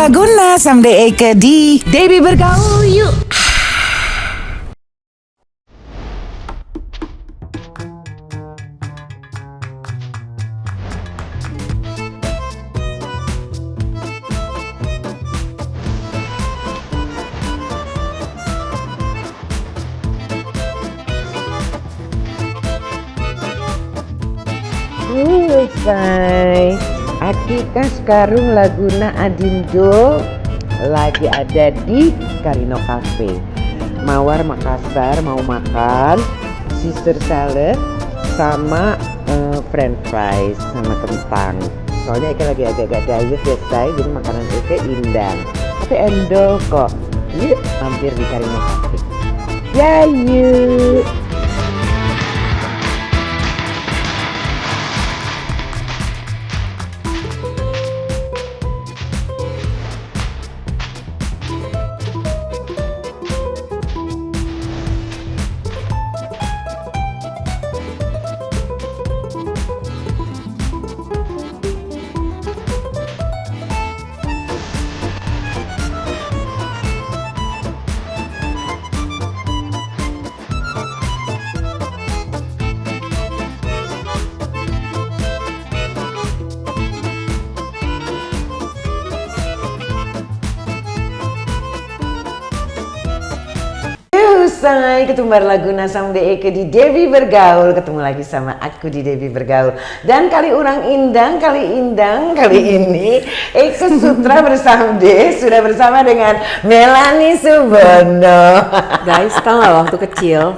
Laguna sampai Eke di Debbie Bergaul yuk. Selesai. Akika Sekarung Laguna Adindo lagi ada di Karino Cafe. Mawar Makassar mau makan Caesar salad sama french fries sama kentang. Soalnya Eka lagi agak-agak diet ya say, jadi makanan Eka indang. Tapi endol kok. Yuk mampir di Karino Cafe. Ya yuk. Usai ketumbar Laguna sampai Eke di Debbie Bergaul, ketemu lagi sama aku di Debbie Bergaul. Dan kali ini Eke Sutra sudah bersama dengan Melanie Subono. Guys, tau gak waktu kecil,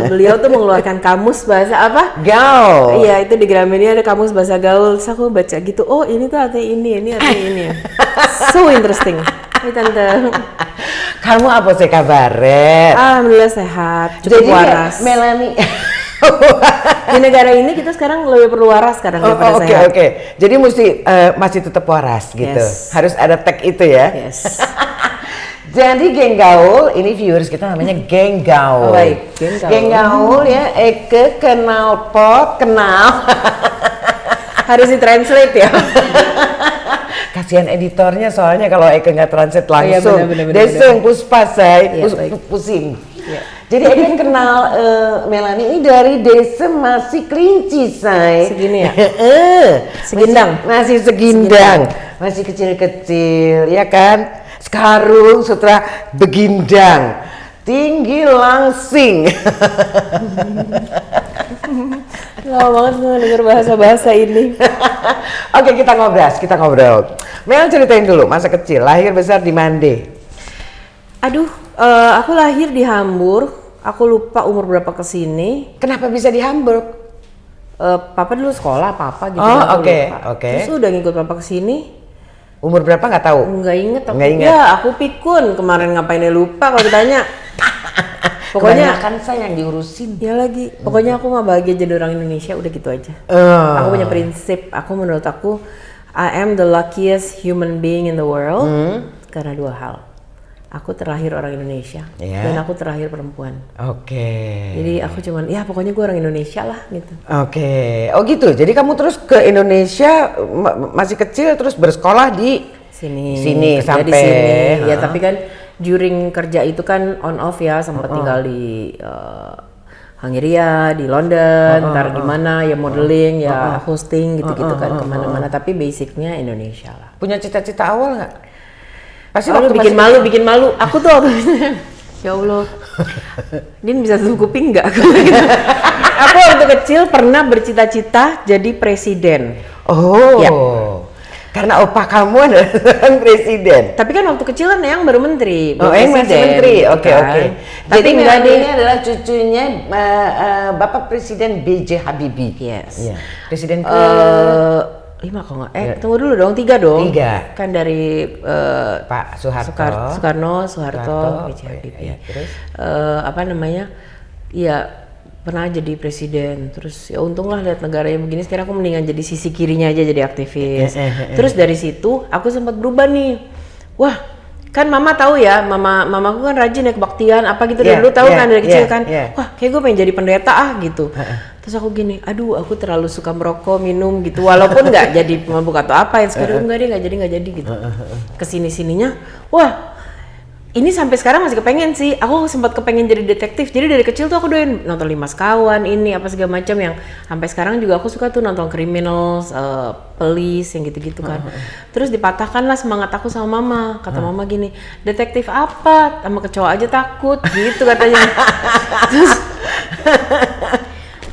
beliau tuh mengeluarkan kamus bahasa apa? Gaul. Iya, itu di Gramedia ada kamus bahasa gaul. Terus aku baca gitu, oh ini tuh artinya ini artinya ini. So interesting. Hai Tante. Kamu apa sih kabarnya? Alhamdulillah sehat, cukup Jadi waras. Melanie. Di negara ini kita sekarang lebih perlu waras sekarang daripada sehat. Oke. Jadi masih tetap waras gitu. Yes. Harus ada tag itu ya. Yes. Jadi geng gaul, ini viewers kita namanya geng gaul. Oh, baik, geng gaul. Geng gaul ya, Eke kenal. Harus ditranslate ya. Kasihan editornya soalnya kalau Eke nggak translate langsung. Iya, bener. Deseng puspa say, Iya, pusing. Iya. Jadi Eke kenal Melanie ini dari desa masih kelinci say. Segini ya? Segindang. Masih segindang. Masih kecil-kecil ya kan. Sekarung Sutra begindang. Tinggi langsing. Lama banget gue denger bahasa-bahasa ini. Oke, kita ngobrol. Mel ceritain dulu masa kecil, lahir besar di Mande. Aduh, aku lahir di Hamburg. Aku lupa umur berapa kesini. Kenapa bisa di Hamburg? Papa dulu sekolah, papa gitu. Oh, oke. Terus udah ngikut papa kesini. Umur berapa nggak tahu? Nggak inget aku. Nggak inget. Ya, aku pikun. Kemarin ngapainnya lupa kalau ditanya. Pokoknya kan saya yang diurusin. ya lagi. Pokoknya aku nggak bahagia jadi orang Indonesia, udah gitu aja. Aku punya prinsip. Menurut aku, I am the luckiest human being in the world. Karena dua hal. Aku terlahir orang Indonesia dan aku terlahir perempuan. Oke. Jadi aku cuman, ya pokoknya gue orang Indonesia lah gitu. Oke. Oh gitu. Jadi kamu terus ke Indonesia masih kecil terus bersekolah di sini kerja sampai di sini. Ya tapi kan during kerja itu kan on off ya, sempat tinggal di Hungaria, di London, ntar gimana ya modeling, ya hosting gitu-gitu kan kemana-mana. Tapi basicnya Indonesia lah. Punya cita-cita awal nggak? Pasti waktu bikin malu. Aku tuh waktu ya Allah, Din bisa tutup kuping nggak? Aku waktu kecil pernah bercita-cita jadi presiden. Oh. Ya. Karena opa kamu adalah presiden. Tapi kan waktu kecil kan Eyang baru menteri. Eyang masih menteri. Oke. Tapi enggak deh. Ini adalah cucunya Bapak Presiden B.J. Habibie. Yes. Yeah. Presiden ke 5 kok nggak? Tunggu dulu dong, 3 dong. 3. Kan dari Pak Soekarno, B.J. Habibie. Ya. Terus? Iya, pernah jadi presiden. Terus ya untunglah lihat negaranya begini. Sekarang aku mendingan jadi sisi kirinya aja jadi aktivis. Terus dari situ aku sempat berubah nih. Wah, kan mama tahu ya, mamaku kan rajin ya kebaktian apa gitu dari dulu tahu kan dari kecil kan. Wah, kayak gue pengen jadi pendeta gitu. Terus aku gini, aduh aku terlalu suka merokok, minum gitu, walaupun nggak jadi pemabuk atau apa ya, sekarang enggak deh, nggak jadi gitu. Kesini-sininya, wah ini sampai sekarang masih kepengen sih. Aku sempat kepengen jadi detektif. Jadi dari kecil tuh aku doyan nonton Lima Sekawan, ini apa segala macam yang sampai sekarang juga aku suka tuh nonton Criminals, Police yang gitu-gitu kan. Terus dipatahkan lah semangat aku sama mama. Kata mama gini, detektif apa? Sama kecoa aja takut gitu katanya. Terus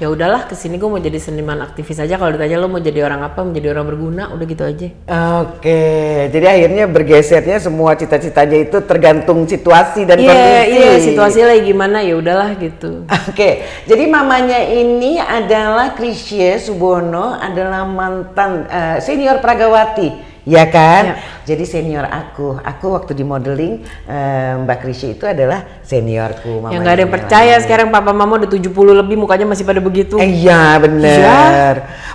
ya udahlah, kesini gue mau jadi seniman aktivis aja. Kalau ditanya lo mau jadi orang apa, menjadi orang berguna, udah gitu aja. Oke, jadi akhirnya bergesernya semua cita-citanya itu tergantung situasi dan kondisi. Iya, situasi lagi gimana, ya udahlah gitu. Oke, jadi mamanya ini adalah Chrisye Subono, adalah mantan senior Pragawati. Ya kan? Ya. Jadi senior aku waktu di modeling Mbak Chrisye itu adalah seniorku. Yang nggak ada yang percaya sekarang papa mama udah 70 lebih mukanya masih pada begitu. Iya bener. Ya.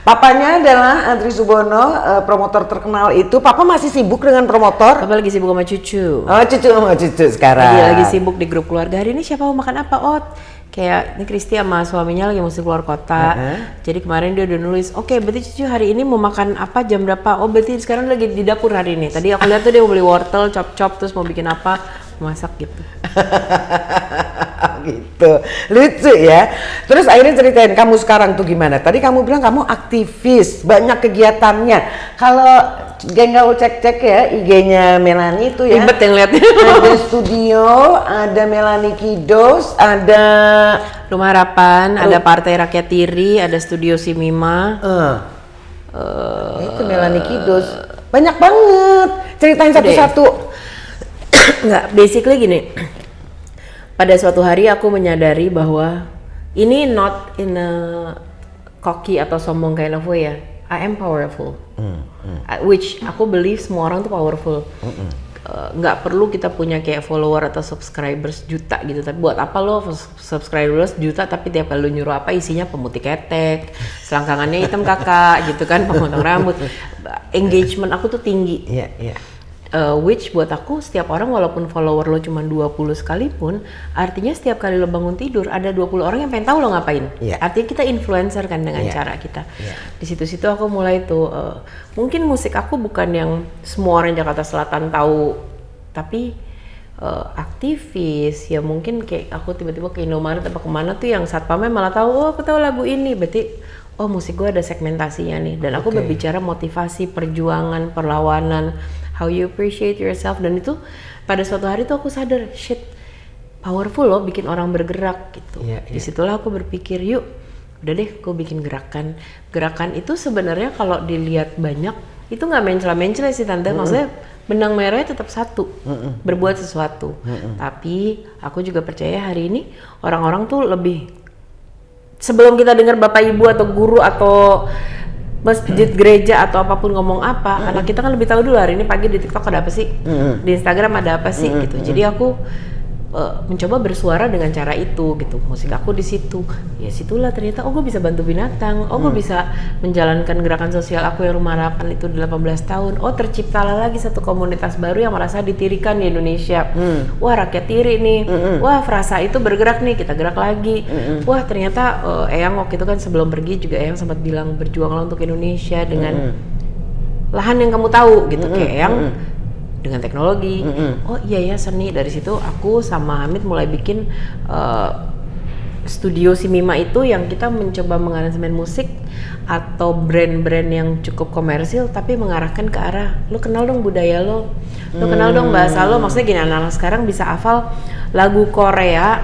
Papanya adalah Andri Subono, promotor terkenal itu. Papa masih sibuk dengan promotor? Papa lagi sibuk sama cucu. Oh cucu sama cucu sekarang. Lagi sibuk di grup keluarga. Hari ini siapa mau makan apa? Oh kayak ini Kristi sama suaminya lagi mesti keluar kota. Jadi kemarin dia udah nulis, oke, berarti cucu hari ini mau makan apa, jam berapa? Oh berarti sekarang lagi di dapur hari ini. Tadi aku lihat tuh dia mau beli wortel, chop terus mau bikin apa, masak gitu. Gitu, lucu ya. Terus akhirnya ceritain kamu sekarang tuh gimana? Tadi kamu bilang kamu aktivis, banyak kegiatannya. Kalau gaul cek ya IG-nya Melanie itu ya. Ribet yang liatnya. Ada studio, ada Melanie Kidos, ada Rumah Harapan, ada Partai Rakyat Tiri, ada Studio Simima. Itu Melanie Kidos. Banyak banget. Ceritain satu-satu. Enggak, basically gini. Pada suatu hari aku menyadari bahwa ini not in a cocky atau sombong kind of way ya. I am powerful. Which aku believe semua orang tuh powerful. Nggak perlu kita punya kayak follower atau subscribers juta gitu. Tapi buat apa lo subscribers juta tapi tiap kali lo nyuruh apa isinya pemutih ketek, selangkangannya hitam kakak gitu kan, pemotong rambut. Engagement aku tuh tinggi. Which buat aku setiap orang walaupun follower lo cuma 20 sekalipun, artinya setiap kali lo bangun tidur ada 20 orang yang pengen tahu lo ngapain. Artinya kita influencer kan dengan cara kita. Di situ-situ aku mulai tuh mungkin musik aku bukan yang semua orang Jakarta Selatan tahu, tapi aktivis ya, mungkin kayak aku tiba-tiba ke Indomaret apa kemana tuh yang satpamnya malah tahu, oh aku tahu lagu ini, berarti oh musik gue ada segmentasinya nih, dan aku berbicara motivasi, perjuangan, perlawanan, how you appreciate yourself, dan itu pada suatu hari tuh aku sadar, shit, powerful loh bikin orang bergerak gitu. Disitulah aku berpikir, yuk, udah deh, aku bikin gerakan. Gerakan itu sebenarnya kalau dilihat banyak, itu nggak mencela-mencela sih tante, maksudnya benang merahnya tetap satu, berbuat sesuatu. Tapi aku juga percaya hari ini orang-orang tuh lebih, sebelum kita dengar bapak ibu atau guru atau masjid, gereja atau apapun ngomong apa, anak kita kan lebih tahu dulu hari ini pagi di TikTok ada apa sih, di Instagram ada apa sih gitu. Jadi aku mencoba bersuara dengan cara itu gitu. Musik aku di situ, ya situlah ternyata oh gue bisa bantu binatang, oh gue bisa menjalankan gerakan sosial aku yang Rumah Harapan itu 18 tahun. Oh terciptalah lagi satu komunitas baru yang merasa ditirikan di Indonesia. Wah rakyat tiri nih, wah Frasa itu bergerak nih, kita gerak lagi. Wah ternyata Eyang waktu itu kan sebelum pergi juga Eyang sempat bilang berjuanglah untuk Indonesia dengan lahan yang kamu tahu gitu. Kayak Eyang dengan teknologi. Oh iya ya seni. Dari situ aku sama Hamid mulai bikin studio Simima itu yang kita mencoba mengaransemen musik atau brand-brand yang cukup komersil tapi mengarahkan ke arah lo kenal dong budaya lo kenal dong bahasa lo. Maksudnya gini, anak-anak sekarang bisa hafal lagu Korea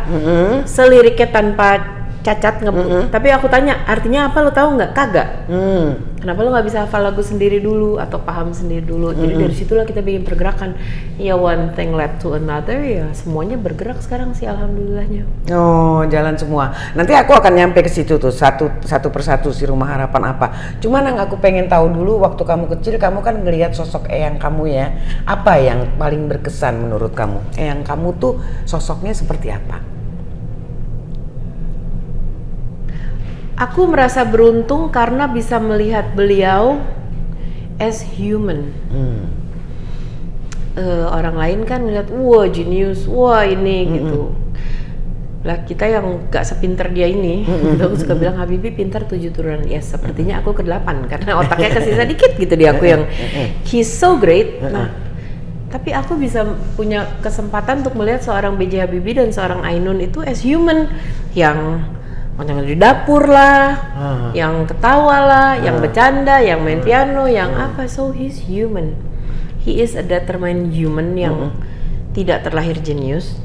seliriknya tanpa cacat ngebut. Tapi aku tanya artinya apa, lo tahu nggak? Kagak. Kenapa lo nggak bisa hafal lagu sendiri dulu atau paham sendiri dulu? Jadi dari situlah kita bikin pergerakan. Ya one thing led to another, ya semuanya bergerak sekarang sih alhamdulillahnya. Oh jalan semua. Nanti aku akan nyampe ke situ tuh satu persatu si Rumah Harapan apa. Cuman yang aku pengen tahu dulu, waktu kamu kecil kamu kan ngelihat sosok eyang kamu ya. Apa yang paling berkesan menurut kamu? Eyang kamu tuh sosoknya seperti apa? Aku merasa beruntung karena bisa melihat beliau as human. Orang lain kan melihat wah genius, wah ini gitu. lah kita yang gak sepinter dia ini. Aku suka bilang Habibie pintar 7 turunan. Ya sepertinya aku ke-8 karena otaknya kesisa dikit gitu di aku yang he's so great. Nah, tapi aku bisa punya kesempatan untuk melihat seorang B.J. Habibie dan seorang Ainun itu as human yang macam di dapur lah, yang ketawa lah, yang bercanda, yang main piano, yang apa. So he's human. He is a determined human yang tidak terlahir jenius,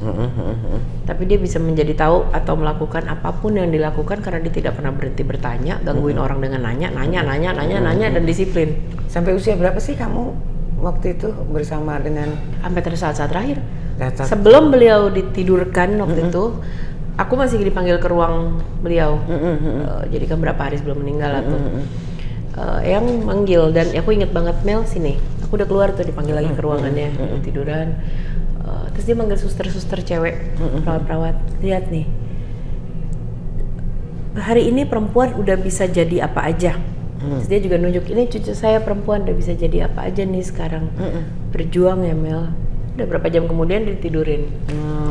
tapi dia bisa menjadi tahu atau melakukan apapun yang dilakukan karena dia tidak pernah berhenti bertanya, gangguin orang dengan nanya, dan disiplin. Sampai usia berapa sih kamu waktu itu bersama dengan? Sampai saat-saat terakhir. Sebelum beliau ditidurkan waktu itu, aku masih dipanggil ke ruang beliau. Jadi kan berapa hari sebelum meninggal atau yang manggil, dan aku inget banget, Mel sini. Aku udah keluar tuh, dipanggil lagi ke ruangannya, tiduran. Terus dia manggil suster-suster cewek, perawat-perawat, lihat nih, hari ini perempuan udah bisa jadi apa aja. Terus dia juga nunjuk, ini cucu saya perempuan udah bisa jadi apa aja nih sekarang. Berjuang ya Mel. Udah berapa jam kemudian ditidurin.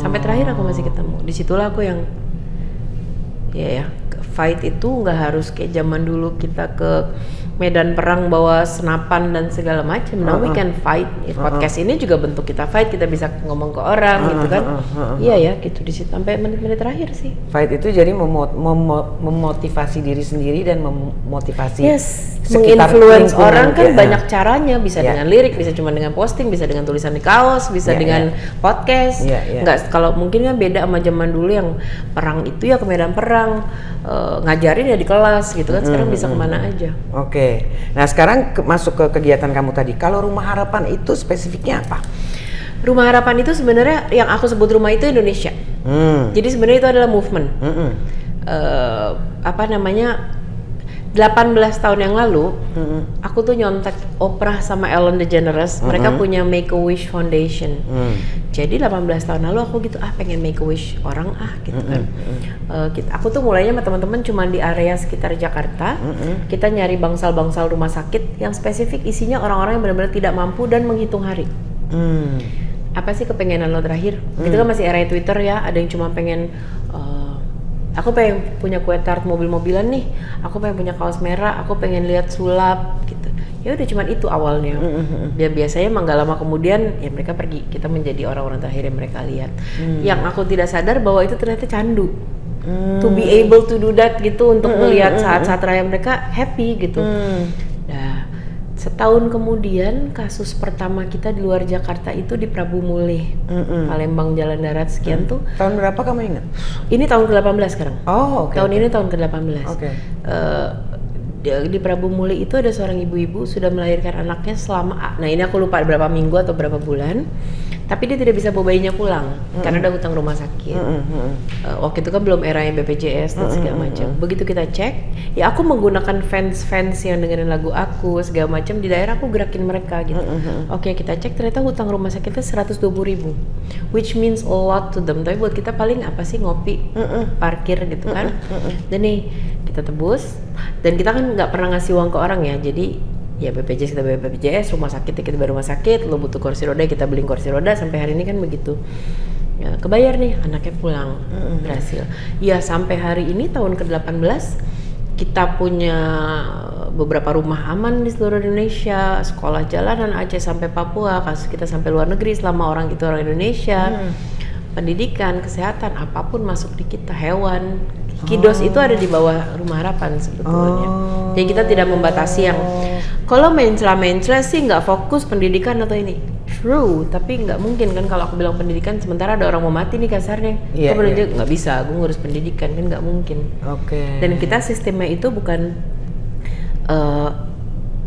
Sampai terakhir aku masih ketemu. Disitulah aku yang ya fight itu nggak harus kayak zaman dulu kita ke medan perang bawa senapan dan segala macam. Now we can fight. Podcast ini juga bentuk kita fight. Kita bisa ngomong ke orang gitu kan. Iya ya, gitu di situ sampai menit-menit terakhir sih. Fight itu jadi memotivasi diri sendiri dan memotivasi menginfluence orang kan banyak caranya. Bisa dengan lirik, bisa cuma dengan posting, bisa dengan tulisan di kaos, bisa dengan podcast. Enggak, kalau mungkin kan beda sama zaman dulu yang perang itu ya ke medan perang, ngajarin ya di kelas gitu kan. Sekarang bisa kemana aja. Oke. Nah sekarang masuk ke kegiatan kamu tadi. Kalau Rumah Harapan itu spesifiknya apa? Rumah Harapan itu sebenarnya yang aku sebut rumah itu Indonesia. Jadi sebenarnya itu adalah movement. 18 tahun yang lalu, aku tuh nyontek Oprah sama Ellen DeGeneres. Mereka punya Make-A-Wish Foundation. Jadi 18 tahun lalu aku gitu, pengen make a wish orang gitu kan. Aku tuh mulainya sama teman-teman cuma di area sekitar Jakarta. Kita nyari bangsal-bangsal rumah sakit yang spesifik isinya orang-orang yang benar-benar tidak mampu dan menghitung hari. Apa sih kepengenan lo terakhir? Itu kan masih era Twitter ya, ada yang cuma pengen aku pengen punya kue tart mobil-mobilan nih, aku pengen punya kaos merah, aku pengen lihat sulap gitu. Ya udah cuman itu awalnya. Biasanya emang gak lama kemudian ya mereka pergi, kita menjadi orang-orang terakhir yang mereka lihat. Yang aku tidak sadar bahwa itu ternyata candu. To be able to do that gitu, untuk melihat saat-saat raya mereka happy gitu. Nah, setahun kemudian kasus pertama kita di luar Jakarta itu di Prabu Mulih, Palembang Jalan Darat sekian tuh. Tahun berapa kamu ingat? Ini tahun ke-18 sekarang. Tahun ini tahun ke-18. Di Prabu Mulih itu ada seorang ibu-ibu sudah melahirkan anaknya selama, nah ini aku lupa berapa minggu atau berapa bulan, tapi dia tidak bisa bawa bayinya pulang karena ada hutang rumah sakit. Waktu itu kan belum eranya BPJS dan segala macam. Begitu kita cek, ya aku menggunakan fans yang dengerin lagu aku segala macam di daerah, aku gerakin mereka gitu. Oke, kita cek ternyata hutang rumah sakitnya 120.000, which means a lot to them. Tapi buat kita paling apa sih, ngopi, parkir gitu kan. Dan nih kita tebus, dan kita kan nggak pernah ngasih uang ke orang ya, jadi ya BPJS kita bayar BPJS, rumah sakit kita bayar rumah sakit, lo butuh kursi roda kita beliin kursi roda, sampai hari ini kan begitu. Ya, kebayar nih, anaknya pulang, berhasil. Ya sampai hari ini tahun ke-18 kita punya beberapa rumah aman di seluruh Indonesia, sekolah jalanan Aceh sampai Papua, kasus kita sampai luar negeri selama orang itu orang Indonesia. Pendidikan, kesehatan, apapun masuk di kita, hewan. Kidos itu ada di bawah Rumah Harapan sebetulnya. Jadi kita tidak membatasi yang kalau mencela sih nggak fokus pendidikan atau ini. True, tapi nggak mungkin kan kalau aku bilang pendidikan sementara ada orang mau mati nih kasarnya. Nggak bisa, gue ngurus pendidikan kan nggak mungkin. Dan kita sistemnya itu bukan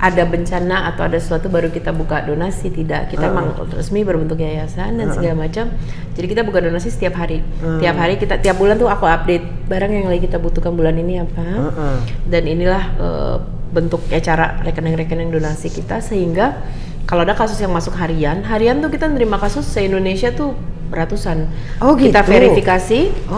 ada bencana atau ada sesuatu baru kita buka donasi, tidak. Kita memang resmi berbentuk yayasan dan segala macam. Jadi kita buka donasi setiap hari. Tiap hari kita, tiap bulan tuh aku update barang yang lagi kita butuhkan bulan ini apa. Dan inilah bentuk cara rekening-rekening donasi kita, sehingga kalau ada kasus yang masuk harian tuh kita nerima kasus se-Indonesia tuh ratusan. Kita verifikasi.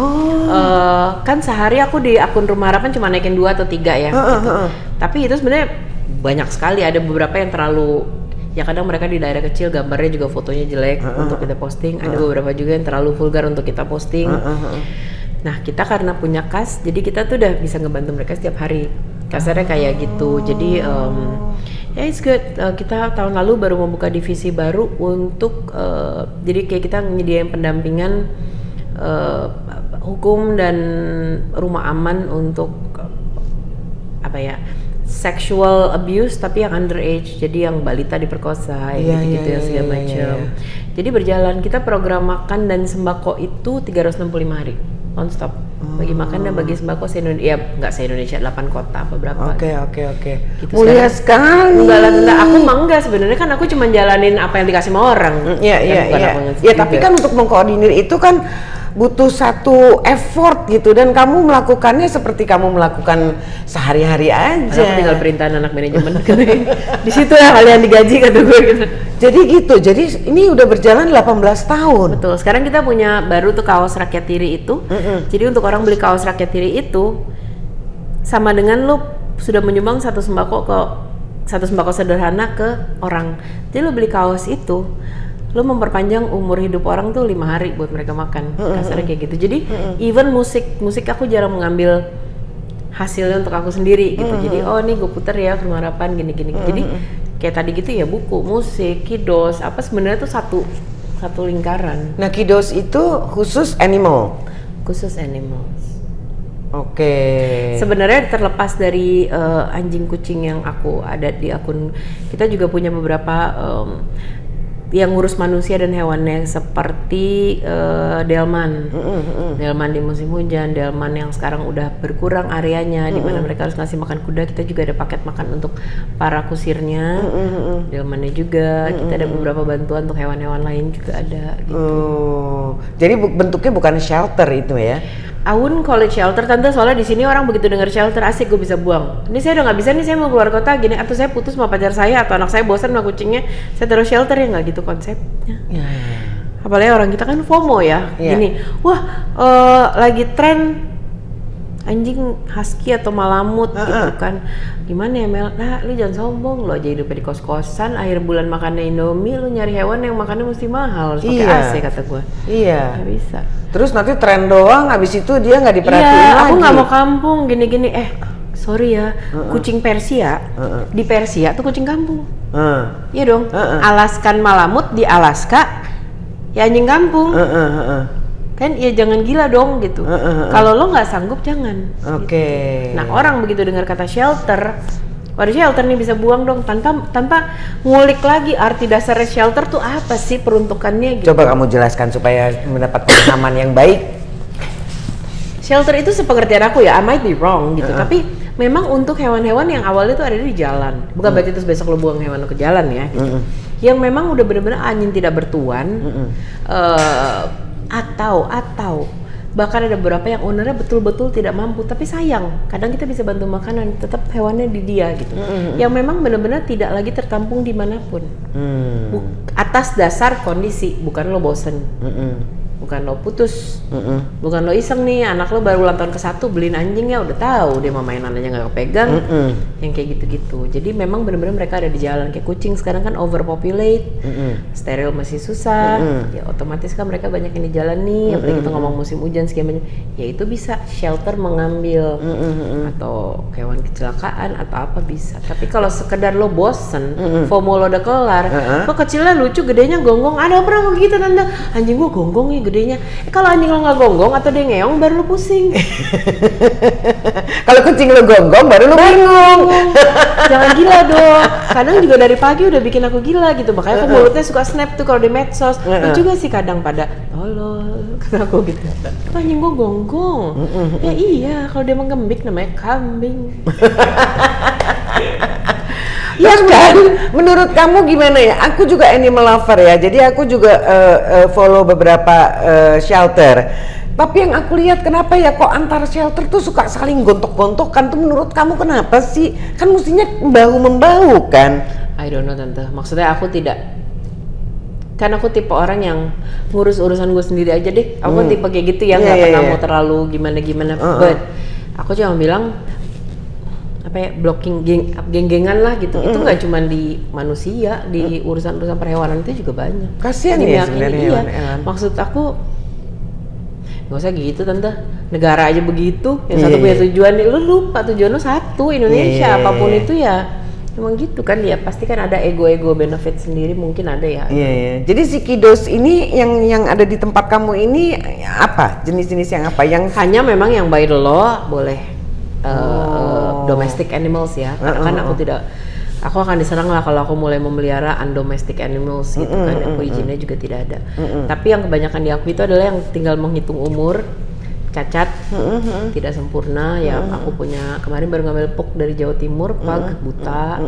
Kan sehari aku di akun Rumah Harapan cuma naikin 2 atau 3 ya. Gitu. Tapi itu sebenarnya banyak sekali, ada beberapa yang terlalu, ya kadang mereka di daerah kecil gambarnya juga fotonya jelek untuk kita posting, ada beberapa juga yang terlalu vulgar untuk kita posting. Nah kita karena punya kas, jadi kita tuh udah bisa ngebantu mereka setiap hari. Kasarnya kayak gitu. Jadi ya it's good. Kita tahun lalu baru membuka divisi baru untuk jadi kayak kita nyediain pendampingan hukum dan rumah aman untuk apa ya, sexual abuse tapi yang underage, jadi yang balita diperkosa, gitu-gitu yang segala macam. Jadi berjalan, kita program makan dan sembako itu 365 hari non-stop. Bagi makan dan bagi sembako se-Indonesia, ya nggak se-Indonesia, 8 kota apa berapa. Oke. Gitu. Mulia sekali. Enggak, aku mah enggak, sebenarnya kan aku cuma jalanin apa yang dikasih sama orang. Iya, tapi kan untuk mengkoordinir itu kan butuh satu effort gitu, dan kamu melakukannya seperti kamu melakukan sehari-hari aja. Aku tinggal perintahan anak manajemen. Di situ ya kalian digaji kata gue gitu. Jadi ini udah berjalan 18 tahun. Betul. Sekarang kita punya baru tuh kaos rakyat tiri itu. Jadi untuk orang beli kaos rakyat tiri itu sama dengan lu sudah menyumbang satu sembako sederhana ke orang. Jadi lu beli kaos itu, lu memperpanjang umur hidup orang tuh 5 hari buat mereka makan. Kasarnya kayak gitu. Jadi even musik aku jarang mengambil hasilnya untuk aku sendiri gitu. Jadi nih gue puter ya Rumah Harapan gini. Jadi kayak tadi gitu ya, buku, musik, kidos, apa sebenarnya tuh satu lingkaran. Nah, kidos itu khusus animal. Khusus animals. Oke. Sebenarnya terlepas dari anjing kucing yang aku ada di akun, kita juga punya beberapa yang ngurus manusia dan hewannya, seperti delman. Delman di musim hujan, delman yang sekarang udah berkurang areanya, di mana mereka harus ngasih makan kuda. Kita juga ada paket makan untuk para kusirnya, delmannya juga. Kita ada beberapa bantuan untuk hewan-hewan lain juga ada. Gitu. Jadi bentuknya bukan shelter itu ya? I wouldn't call it shelter, tante, soalnya di sini orang begitu dengar shelter, asik gue bisa buang. Ini saya udah nggak bisa nih, saya mau keluar kota gini, atau saya putus sama pacar saya, atau anak saya bosan sama kucingnya, saya taruh shelter, ya nggak gitu konsepnya. Apalagi orang kita kan FOMO ya, gini, wah lagi tren anjing husky atau malamut gitu kan, gimana ya Mel? Nah, lu jangan sombong, lu aja hidupnya di kos-kosan, akhir bulan makannya Indomie, lu nyari hewan yang makannya mesti mahal, harus pakai AC kata gue. Iya. Nggak bisa. Terus nanti tren doang, habis itu dia nggak diperhatiin lagi. Aku nggak mau kampung, gini-gini. Sorry ya, kucing Persia di Persia tuh kucing kampung. Iya dong. Alaskan Malamut di Alaska, ya anjing kampung. Kan ya jangan gila dong gitu. Kalau lo nggak sanggup jangan. Oke. Gitu. Nah orang begitu dengar kata shelter, waduh shelter nih bisa buang dong, tanpa ngulik lagi arti dasarnya shelter tuh apa sih, peruntukannya gitu. Coba kamu jelaskan supaya mendapat pemahaman yang baik. Shelter itu sepengertian aku ya, I might be wrong gitu, tapi memang untuk hewan-hewan yang awalnya tuh ada di jalan. Bukan berarti terus besok lo buang hewan lo ke jalan ya gitu. Yang memang udah bener-bener angin tidak bertuan, atau bahkan ada beberapa yang ownernya betul-betul tidak mampu, tapi sayang kadang kita bisa bantu makanan, tetap hewannya di dia gitu. Yang memang benar-benar tidak lagi tertampung dimanapun, atas dasar kondisi, bukan lo bosen, bukan lo putus, bukan lo iseng nih anak lo baru ulang tahun ke-1 beliin anjingnya, udah tahu dia mau mainannya nggak kepegang, yang kayak gitu-gitu. Jadi memang benar-benar mereka ada di jalan. Kayak kucing sekarang kan overpopulate, steril masih susah, ya otomatis kan mereka banyak yang di jalan nih. Apalagi kita ngomong musim hujan sekian banyak, ya itu bisa shelter mengambil, atau hewan kecelakaan atau apa bisa. Tapi kalau sekedar lo bosen, FOMO lo udah kelar, lo kecilnya lucu, gedenya gonggong. Ada pernah kok gitu tante, anjing gua gonggong ya gedenya. Kalau anjing lo nggak gonggong atau dia ngeong, baru lo pusing. Kalau kucing lo gonggong, baru lo bingung. Jangan gila dong. Kadang juga dari pagi udah bikin aku gila gitu. Makanya aku mulutnya suka snap tuh kalau di medsos. Lu juga sih kadang pada tolol, kata aku gitu. Anjing gua gonggong. Ya iya, kalau dia menggembik namanya kambing. Ya kan, menurut kamu gimana ya? Aku juga animal lover ya, jadi aku juga follow beberapa shelter. Tapi yang aku lihat kenapa ya kok antar shelter tuh suka saling gontok-gontokan tuh, menurut kamu kenapa sih? Kan mestinya bahu-membahu kan? I don't know tante, maksudnya aku tidak, kan aku tipe orang yang ngurus urusan gue sendiri aja deh. Aku tipe kayak gitu ya, nggak pernah mau terlalu gimana-gimana. But aku cuma bilang apa ya, blocking geng-gengan lah gitu. Itu nggak cuma di manusia, di urusan-urusan perhewanan itu juga banyak. Kasian ya sebenarnya hewan. Maksud aku nggak usah gitu tante, negara aja begitu, yang satu punya tujuan, lu lupa tujuan lu satu, Indonesia, apapun itu ya emang gitu kan, ya pasti kan ada ego-ego benefit sendiri, mungkin ada ya. Jadi si kiddos ini yang ada di tempat kamu ini apa? Jenis-jenis yang apa? Yang hanya memang yang by the law boleh domestic animals ya, karena kan aku akan diserang lah kalau aku mulai memelihara undomestic animals gitu kan, aku izinnya juga tidak ada. Tapi yang kebanyakan diakui itu adalah yang tinggal menghitung umur, cacat, tidak sempurna. Ya aku punya kemarin baru ngambil pug dari Jawa Timur, pug buta,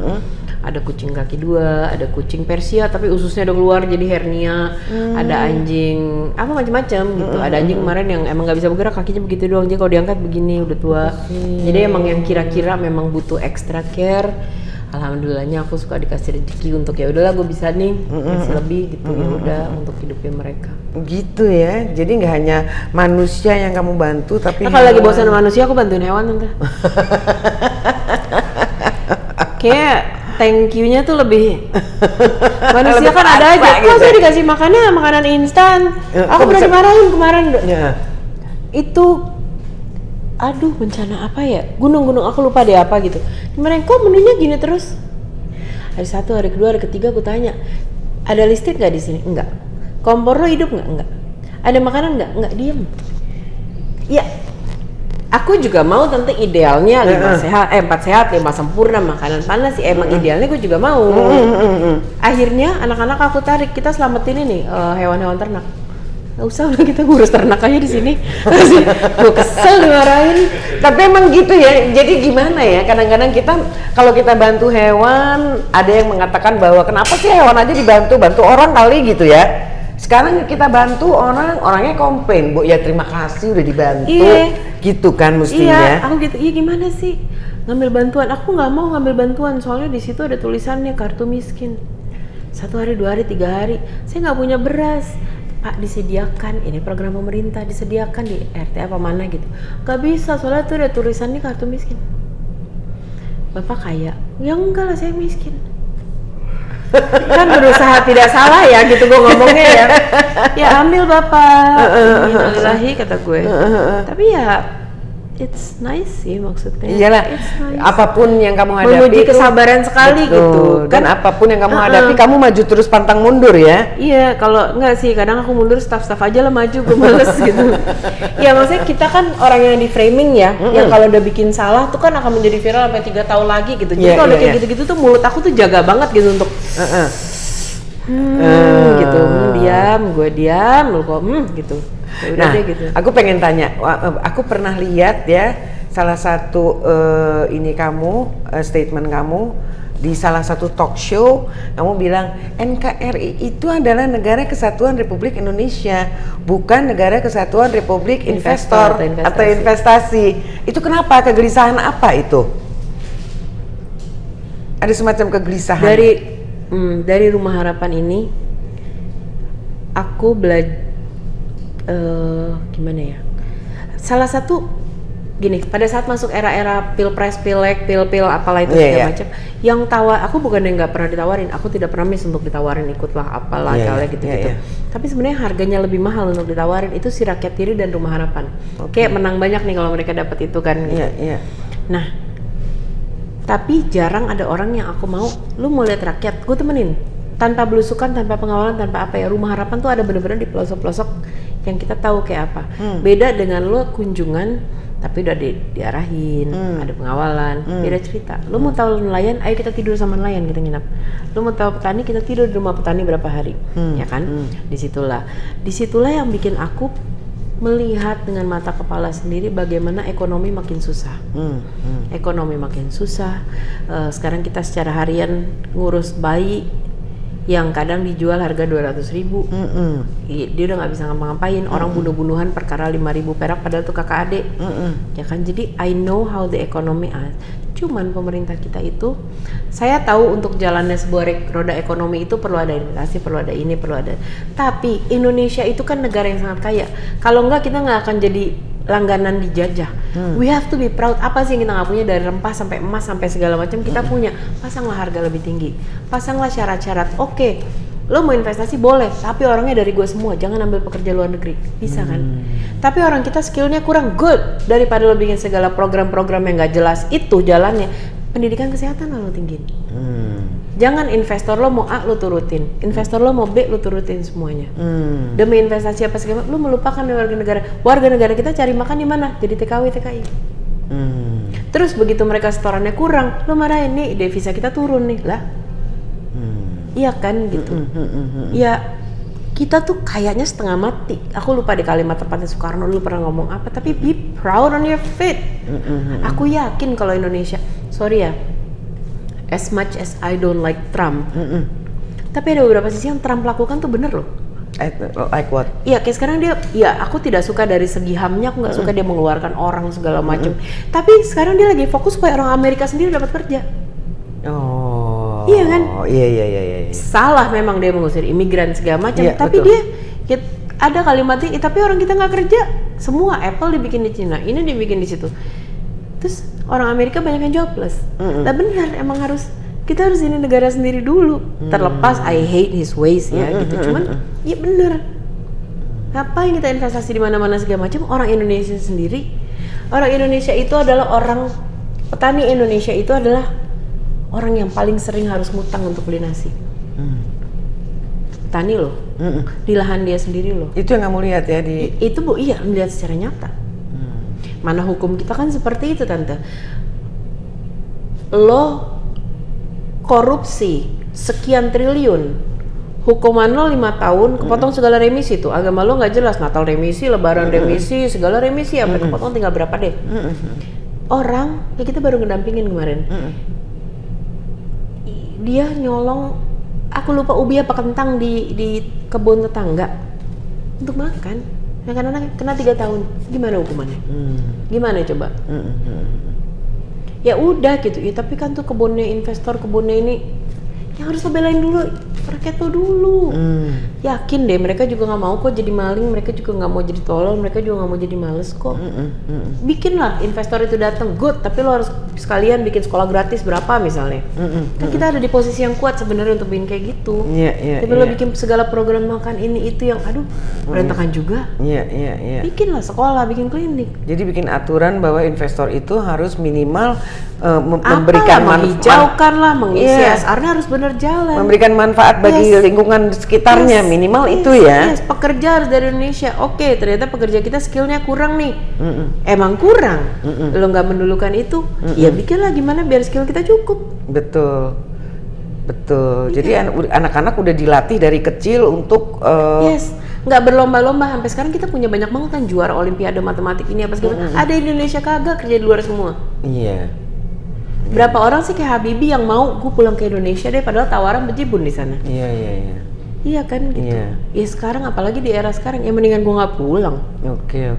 ada kucing kaki 2, ada kucing Persia tapi ususnya udah keluar jadi hernia, ada anjing apa macam-macam gitu, ada anjing kemarin yang emang nggak bisa bergerak, kakinya begitu doang, jadi kalau diangkat begini udah tua. Jadi emang yang kira-kira memang butuh extra care, alhamdulillahnya aku suka dikasih rezeki untuk ya udahlah gue bisa nih kasih lebih gitu, ya udah untuk hidupin mereka. Gitu ya, jadi nggak hanya manusia yang kamu bantu tapi kalau lagi bosan manusia aku bantuin hewan tante. Kayak thank you-nya tuh lebih manusia kan ada aja, kok saya dikasih makanan instan, aku pernah dimarahin kemarin itu, aduh bencana apa ya, gunung aku lupa deh apa gitu, gimana kok menunya gini terus. Hari 1, hari kedua, hari ketiga aku tanya, ada listrik nggak di sini? Enggak. Kompor lo hidup nggak? Enggak. Ada makanan nggak? Enggak. Diem. Ya, aku juga mau tante idealnya 4 sehat 5 sempurna, makanan panas sih emang idealnya gue juga mau. Akhirnya anak-anak aku tarik, kita selamatin ini hewan-hewan ternak. Nggak usah, udah kita ngurus ternak aja di sini. Gue kesel dimarahin. Tapi emang gitu ya. Jadi gimana ya? Kadang-kadang kita kalau kita bantu hewan, ada yang mengatakan bahwa kenapa sih hewan aja bantu orang kali gitu ya. Sekarang kita bantu orangnya komplain, Bu, ya terima kasih udah dibantu. Gitu kan mestinya. Iya, aku gitu. Iya gimana sih ngambil bantuan? Aku nggak mau ngambil bantuan soalnya di situ ada tulisannya kartu miskin. 1 hari, 2 hari, 3 hari. Saya nggak punya beras. Pak, disediakan, ini program pemerintah, disediakan di RT apa mana gitu. Gak bisa, soalnya tuh ada tulisannya kartu miskin. Bapak kaya? Ya enggak lah, saya miskin. Kan berusaha tidak salah ya gitu gue ngomongnya ya. Ya ambil bapak, innalillahi kata gue. Tapi ya it's nice sih maksudnya. Iyalah, nice. Apapun yang kamu hadapi menguji kesabaran sekali gitu. Dan apapun yang kamu hadapi, kamu maju terus pantang mundur ya. Iya, kalau enggak sih kadang aku mundur staff aja lah, maju gue males gitu. Ya maksudnya kita kan orang yang di framing ya, yang kalau udah bikin salah tuh kan akan menjadi viral sampai 3 tahun lagi gitu. Jadi kalau udah kayak gitu-gitu tuh mulut aku tuh jaga banget gitu untuk gitu, gue diam, lu kok gitu. Nah, gitu. Aku pengen tanya, aku pernah lihat ya salah satu statement kamu di salah satu talk show, kamu bilang NKRI itu adalah Negara Kesatuan Republik Indonesia, bukan Negara Kesatuan Republik Investor atau investasi. Itu kenapa? Kegelisahan apa itu? Ada semacam kegelisahan. Dari Rumah Harapan ini, aku belajar gimana ya? Salah satu gini, pada saat masuk era-era pilpres, pilek, pil apalah itu segala macam, yang aku bukan yang nggak pernah ditawarin, aku tidak pernah miss untuk ditawarin ikutlah apalah gitu. Tapi sebenarnya harganya lebih mahal untuk ditawarin itu si Rakyat Diri dan Rumah Harapan. Kayak menang banyak nih kalau mereka dapat itu kan. Nah, tapi jarang ada orang yang aku mau, lu mau lihat rakyat, gue temenin. Tanpa belusukan, tanpa pengawalan, tanpa apa ya. Rumah Harapan tuh ada bener-bener di pelosok-pelosok yang kita tahu kayak apa. Beda dengan lo kunjungan tapi udah diarahin, ada pengawalan, beda cerita. Lo mau tahu nelayan, ayo kita tidur sama nelayan, kita nginap. Lo mau tahu petani, kita tidur di rumah petani berapa hari, ya kan? Disitulah yang bikin aku melihat dengan mata kepala sendiri bagaimana ekonomi makin susah. Ekonomi makin susah. Sekarang kita secara harian ngurus bayi yang kadang dijual harga 200.000, dia udah nggak bisa ngapa-ngapain. Orang bunuh-bunuhan perkara 5.000 perak padahal tuh kakak adik, ya kan. Jadi I know how the economy is. Cuman pemerintah kita itu, saya tahu untuk jalannya sebuah roda ekonomi itu perlu ada investasi, perlu ada ini, perlu ada. Tapi Indonesia itu kan negara yang sangat kaya. Kalau enggak kita nggak akan jadi langganan dijajah. We have to be proud. Apa sih yang kita nggak punya, dari rempah sampai emas sampai segala macam kita punya. Pasanglah harga lebih tinggi, pasanglah syarat-syarat. Oke, Lo mau investasi boleh, tapi orangnya dari gue semua, jangan ambil pekerja luar negeri, bisa kan? Tapi orang kita skillnya kurang good, daripada lo bikin segala program-program yang nggak jelas itu jalannya. Pendidikan kesehatan lo tinggiin. Jangan investor lo mau A lo turutin, investor lo mau B lo turutin semuanya. Demi investasi apa segala, lo melupakan warga negara kita cari makan di mana? Jadi TKW TKI. Terus begitu mereka setorannya kurang, lo marahin nih devisa kita turun nih lah. Iya kan gitu. Ya kita tuh kayaknya setengah mati. Aku lupa di kalimat tepatnya Soekarno dulu pernah ngomong apa, tapi be proud on your feet. Aku yakin kalau Indonesia, sorry ya, as much as I don't like Trump, tapi ada beberapa sisi yang Trump lakukan tuh bener loh. Like what? Iya, kayak sekarang dia, ya aku tidak suka dari segi HAM-nya, aku nggak suka dia mengeluarkan orang segala macam. Tapi sekarang dia lagi fokus supaya orang Amerika sendiri dapat kerja. Oh. Iya kan? Iya. Salah memang dia mengusir imigran segala macam, tapi betul. dia ada kalimatnya, tapi orang kita nggak kerja. Semua Apple dibikin di Cina, ini dibikin di situ. Terus orang Amerika banyak yang jobless. Nah benar, emang kita harus ini negara sendiri dulu. Terlepas I hate his ways ya gitu. Cuman ya benar. Ngapain kita investasi di mana-mana segala macam? Orang Indonesia sendiri. Orang Indonesia itu adalah petani Indonesia itu adalah orang yang paling sering harus ngutang untuk beli nasi. Petani loh. Di lahan dia sendiri loh. Itu yang kamu lihat ya di itu Bu, iya melihat secara nyata. Mana hukum kita kan seperti itu tante. Lo korupsi sekian triliun, hukuman lo 5 tahun, kepotong segala remisi tuh. Agama lo nggak jelas, Natal remisi, Lebaran remisi, segala remisi, sampai kepotong tinggal berapa deh. Orang, ya kita baru ngedampingin kemarin. Dia nyolong, aku lupa ubi apa kentang di kebun tetangga untuk makan. Anak-anak kena 3 tahun, gimana hukumannya? Gimana coba? Ya udah gitu ya, tapi kan tuh kebunnya investor, kebunnya ini yang harus lo belain dulu rakyat lo dulu. Yakin deh mereka juga nggak mau kok jadi maling, mereka juga nggak mau jadi tolol, mereka juga nggak mau jadi males kok. Bikinlah investor itu datang, good, tapi lo harus sekalian bikin sekolah gratis berapa misalnya. Kan kita ada di posisi yang kuat sebenarnya untuk bikin kayak gitu. Tapi lo bikin segala program makan ini itu yang aduh berantakan juga. Bikinlah sekolah, bikin klinik. Jadi bikin aturan bahwa investor itu harus minimal memberikan menghijaukan lah, mengisi SR-nya harus bener jalan. Memberikan manfaat bagi lingkungan sekitarnya, minimal itu ya. Pekerja harus dari Indonesia. Oke, ternyata pekerja kita skillnya kurang nih. Emang kurang. Lo nggak mendulukan itu, ya bikinlah gimana biar skill kita cukup. Betul. Jadi anak-anak udah dilatih dari kecil untuk nggak berlomba-lomba. Sampai sekarang kita punya banyak banget kan juara olimpiade matematik ini apa segala. Ada Indonesia kagak kerja di luar semua. Iya. Berapa orang sih kayak Habibie yang mau gue pulang ke Indonesia deh, padahal tawaran bejibun di sana. Iya kan gitu. Ya sekarang apalagi di era sekarang, ya mendingan gue nggak pulang. Oke.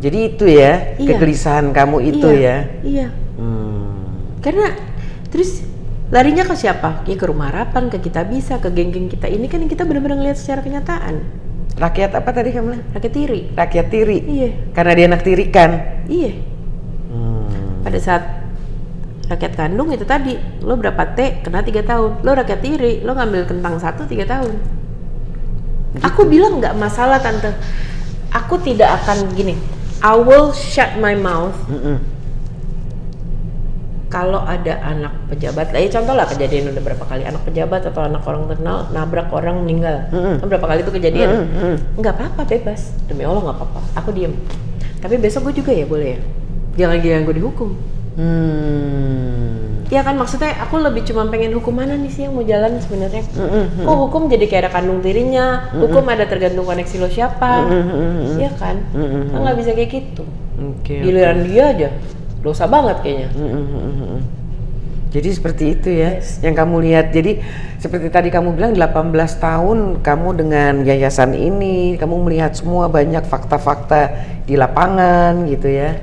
Jadi itu ya kegelisahan kamu itu ya. Iya. Karena terus larinya ke siapa? Ya ke Rumah Harapan, ke Kita Bisa, ke geng-geng kita ini kan yang kita benar-benar ngeliat secara kenyataan. Rakyat apa tadi kamu bilang? Rakyat tiri. Rakyat tiri. Iya. Karena dia anak tiri kan. Iya. Pada saat rakyat kandung itu tadi, lo berapa T kena 3 tahun. Lo rakyat tiri, lo ngambil kentang 1 3 tahun. Gitu. Aku bilang nggak masalah tante. Aku tidak akan gini. I will shut my mouth. Kalau ada anak pejabat, contoh lah kejadian udah berapa kali anak pejabat atau anak orang terkenal nabrak orang meninggal. Berapa kali itu kejadian? Nggak apa-apa, bebas. Demi Allah nggak apa-apa. Aku diem. Tapi besok gue juga ya boleh ya. Jangan gila gue dihukum. Ya kan maksudnya aku lebih cuma pengen hukum mana nih sih yang mau jalan sebenarnya. Hukum jadi kayak ada kandung tirinya, hukum ada tergantung koneksi lo siapa. Ya kan? Nggak bisa kayak gitu. Giliran dia aja, dosa banget kayaknya. Jadi seperti itu ya yang kamu lihat. Jadi seperti tadi kamu bilang 18 tahun kamu dengan yayasan ini, kamu melihat semua banyak fakta-fakta di lapangan gitu ya.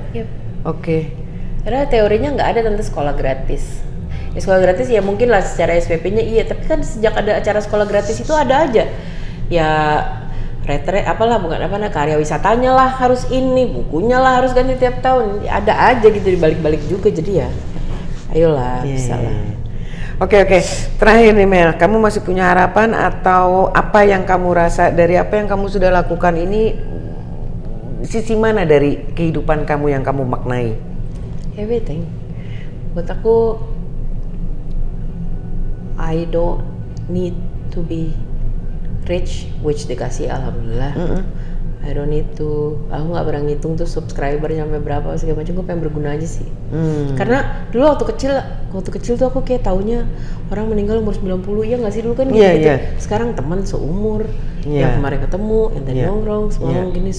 Oke. Karena teorinya nggak ada tentang sekolah gratis. Ya sekolah gratis ya mungkin lah secara SPP-nya iya, tapi kan sejak ada acara sekolah gratis itu ada aja. Ya apalah bukan apa karya wisatanya lah harus ini, bukunya lah harus ganti tiap tahun. Ada aja gitu dibalik-balik juga, jadi ya ayolah bisa lah. Oke. Terakhir nih Mel, kamu masih punya harapan atau apa yang kamu rasa dari apa yang kamu sudah lakukan ini, sisi mana dari kehidupan kamu yang kamu maknai? Everything. Buat aku, I don't need to be rich, which dikasih alhamdulillah. I don't need to, aku nggak pernah ngitung tuh subscriber sampai berapa segala macam. Gue pengen berguna aja sih. Karena dulu waktu kecil tuh aku kayak taunya orang meninggal umur 90, ya nggak sih dulu kan gitu. Sekarang teman seumur, yang kemarin ketemu, yang tadi nongkrong, semalam gini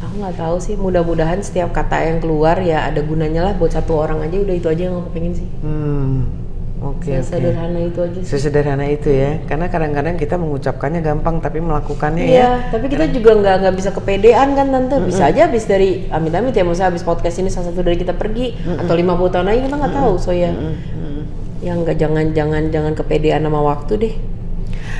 aku nggak tahu sih. Mudah-mudahan setiap kata yang keluar ya ada gunanya lah buat satu orang aja. Udah itu aja yang aku pengen sih. Sederhana itu aja sih. Sesederhana itu ya, karena kadang-kadang kita mengucapkannya gampang tapi melakukannya tapi kita juga nggak bisa kepedean kan tante. Bisa aja habis dari amit-amit ya, misalnya habis podcast ini salah satu dari kita pergi atau 50 tahun lagi kita nggak tahu. So ya, yang nggak jangan kepedean sama waktu deh.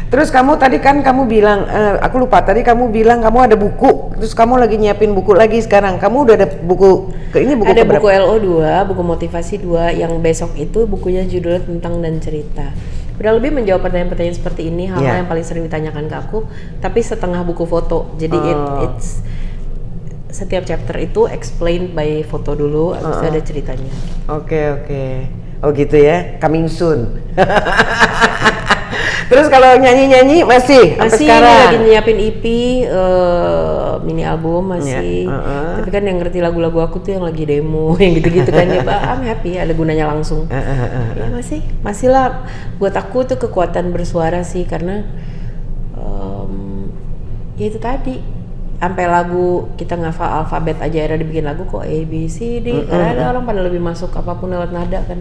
Terus kamu tadi kan kamu bilang, aku lupa tadi kamu bilang kamu ada buku, terus kamu lagi nyiapin buku lagi sekarang. Kamu udah ada buku, ini buku ada keberapa? Buku LO 2, buku motivasi 2, yang besok itu bukunya judulnya Tentang dan Cerita. Udah lebih menjawab pertanyaan-pertanyaan seperti ini, hal-hal yang paling sering ditanyakan ke aku, tapi setengah buku foto. Jadi it's setiap chapter itu explained by foto dulu, habis ada ceritanya. Oke. Oh gitu ya, coming soon. Terus kalau nyanyi-nyanyi masih sekarang? Lagi nyiapin EP, mini album masih. Tapi kan yang ngerti lagu-lagu aku tuh yang lagi demo, yang gitu-gitu kan ya. I'm happy, ada gunanya langsung. Ya masih lah. Buat aku tuh kekuatan bersuara sih, karena ya itu tadi. Sampai lagu kita ngafal alfabet aja era dibikin lagu kok A B C D, karena ada orang pada lebih masuk apapun lewat nada kan.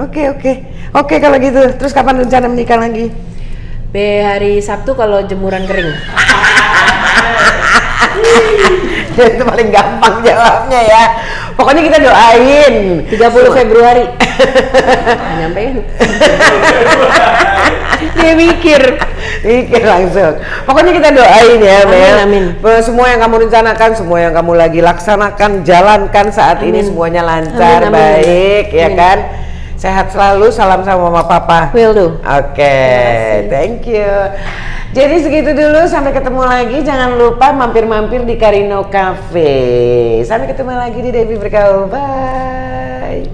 Oke kalau gitu. Terus kapan rencana menikah lagi? Hari Sabtu kalau jemuran kering. Itu paling gampang jawabnya ya. Pokoknya kita doain 30 Februari. Nyampein. Dia mikir langsung. Pokoknya kita doain ya, Mel. Amin. Semua yang kamu rencanakan, semua yang kamu lagi laksanakan, jalankan saat ini semuanya lancar, baik, ya kan? Sehat selalu, salam sama mama papa. Will do. Oke, thank you. Jadi segitu dulu, sampai ketemu lagi. Jangan lupa mampir-mampir di Karino Cafe. Sampai ketemu lagi di Devi Bergaul. Bye.